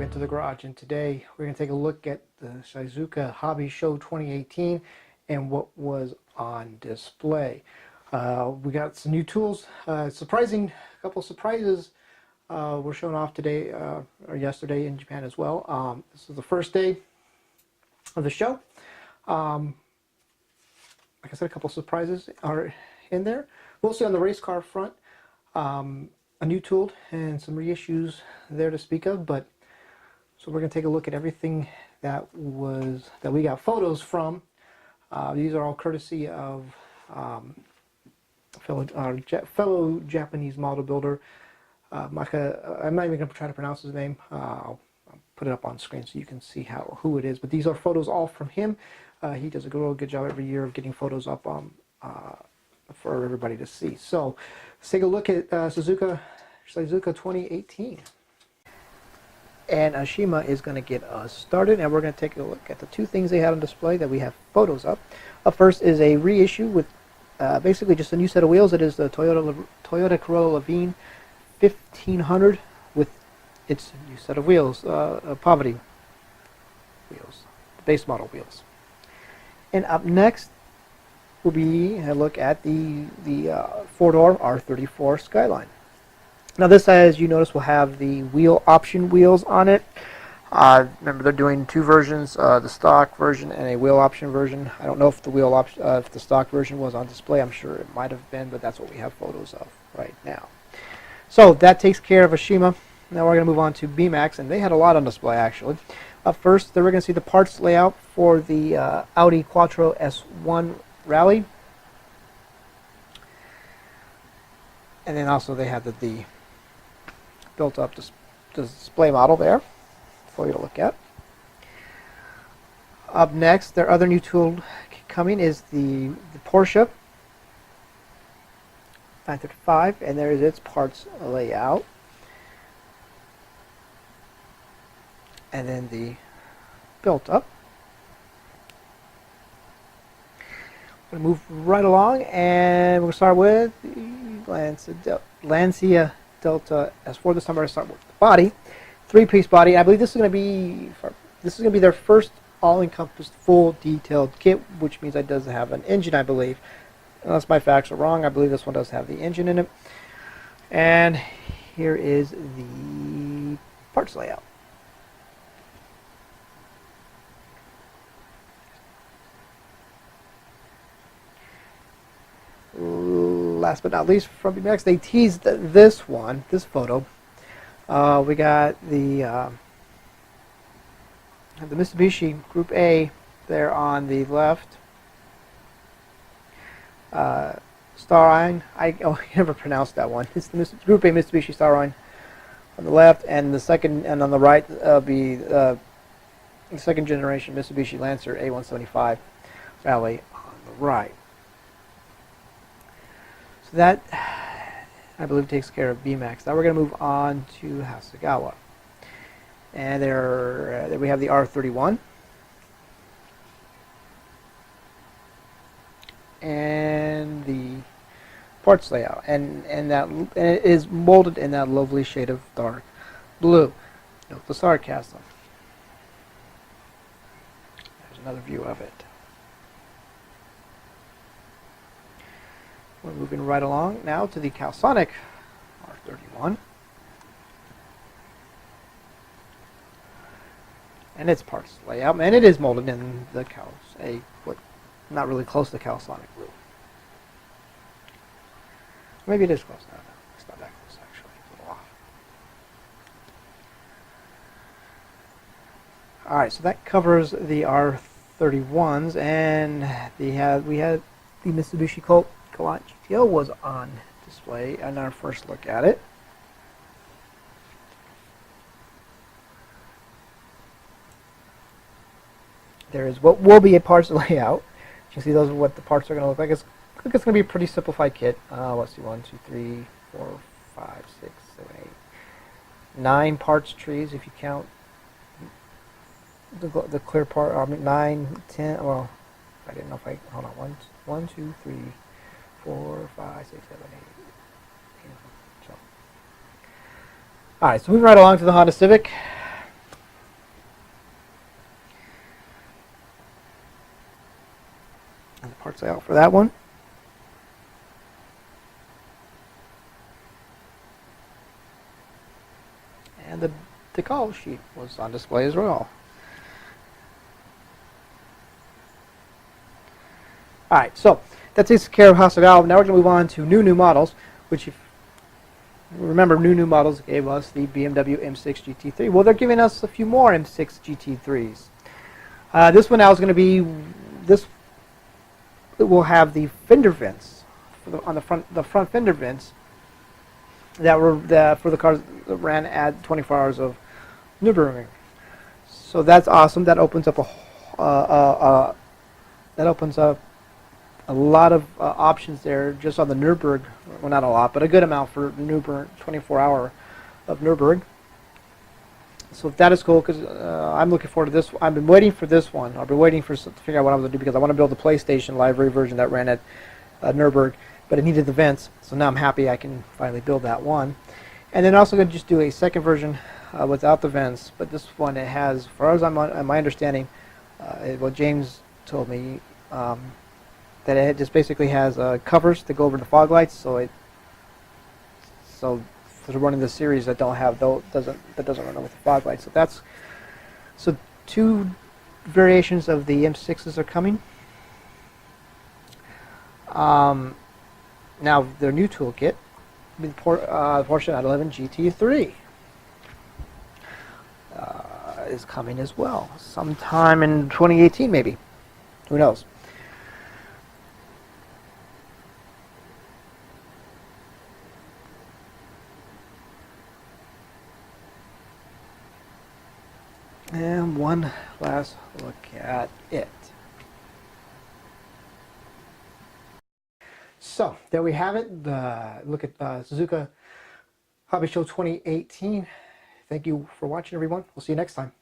into the garage, and today we're going to take a look at the Shizuoka Hobby Show 2018 and what was on display. We got some new tools, a couple surprises were shown off today or yesterday in Japan as well. This is the first day of the show. Like I said, a couple surprises are in there, mostly on the race car front. A new tool and some reissues there to speak of, but so we're going to take a look at everything that we got photos from. These are all courtesy of fellow Japanese model builder Maka. I'm not even going to try to pronounce his name. I'll put it up on screen so you can see who it is. But these are photos all from him. He does a real good job every year of getting photos up for everybody to see. So let's take a look at Shizuoka 2018. And Ashima is going to get us started, and we're going to take a look at the two things they had on display that we have photos of. Up first is a reissue with basically just a new set of wheels. It is the Toyota Corolla Levine 1500 with its new set of wheels, poverty wheels, base model wheels. And up next will be a look at the four-door R34 Skyline. Now this, as you notice, will have the wheel option wheels on it. Remember, they're doing two versions, the stock version and a wheel option version. I don't know if if the stock version was on display. I'm sure it might have been, but that's what we have photos of right now. So that takes care of Ashima. Now we're going to move on to BMAX, and they had a lot on display actually. Up first, we're going to see the parts layout for the Audi Quattro S1 Rally. And then also they have the built-up display model there for you to look at. Up next, their other new tool coming is the Porsche 935, and there is its parts layout. And then the built-up. We're going to move right along, and we're going to start with the Lancia Delta S4. This time we're going to start with the body, three-piece body. I believe this is going to be their first all-encompassed, full detailed kit, which means it does have an engine, I believe. Unless my facts are wrong, I believe this one does have the engine in it. And here is the parts layout. Last but not least, from BMX, they teased this photo. We got the Mitsubishi Group A there on the left. Starine, I never pronounced that one. It's the Group A Mitsubishi Starine on the left, and the second, and on the right, be the second generation Mitsubishi Lancer A175 Rally on the right. So that, I believe, takes care of BMAX. Now we're going to move on to Hasegawa. And there we have the R31. And the parts layout. And it is molded in that lovely shade of dark blue. Note the sarcasm. There's another view of it. We're moving right along now to the Calsonic R31. And its parts layout. And it is molded in the not really close to Calsonic blue. Maybe it is close. No, it's not that close actually. It's a little off. Alright, so that covers the R31s, and we had the Mitsubishi Colt Galant GTO was on display in our first look at it. There is what will be a parts layout. You can see those are what the parts are going to look like. It's going to be a pretty simplified kit. Let's see, 1, 2, 3, 4, 5, 6, 7, 8, 9 parts trees if you count the clear part. 9, 10. Well, I didn't know if I hold on. 1, 2, 3. 4, 5, 6, 7, 8. So. Alright, so moving right along to the Honda Civic. parts out for that one. And the call sheet was on display as well. Alright, so that takes care of Hasegawa. Now we're going to move on to new models, which, if you remember, new models gave us the BMW M6 GT3. Well, they're giving us a few more M6 GT3s. This one now is going to be, this will have the fender vents on the front fender vents that were for the cars that ran at 24 hours of Nürburgring. So that's awesome. That opens up a lot of options there just on the Nürburgring. Well, not a lot, but a good amount for Nürburgring, 24-hour of Nürburgring. So that is cool, because I'm looking forward to this. I've been waiting for this one. I've been waiting to figure out what I was going to do, because I want to build the PlayStation library version that ran at Nürburgring, but it needed the vents. So now I'm happy I can finally build that one. And then also going to just do a second version without the vents, but this one, it has, as far as my understanding, what James told me, that it just basically has covers to go over the fog lights, so for running the series that doesn't run with the fog lights. So two variations of the M6s are coming. Now their new toolkit, the Porsche 911 GT3, is coming as well, sometime in 2018 maybe. Who knows? And one last look at it. So there we have it. Look at Suzuka Hobby Show 2018. Thank you for watching, everyone. We'll see you next time.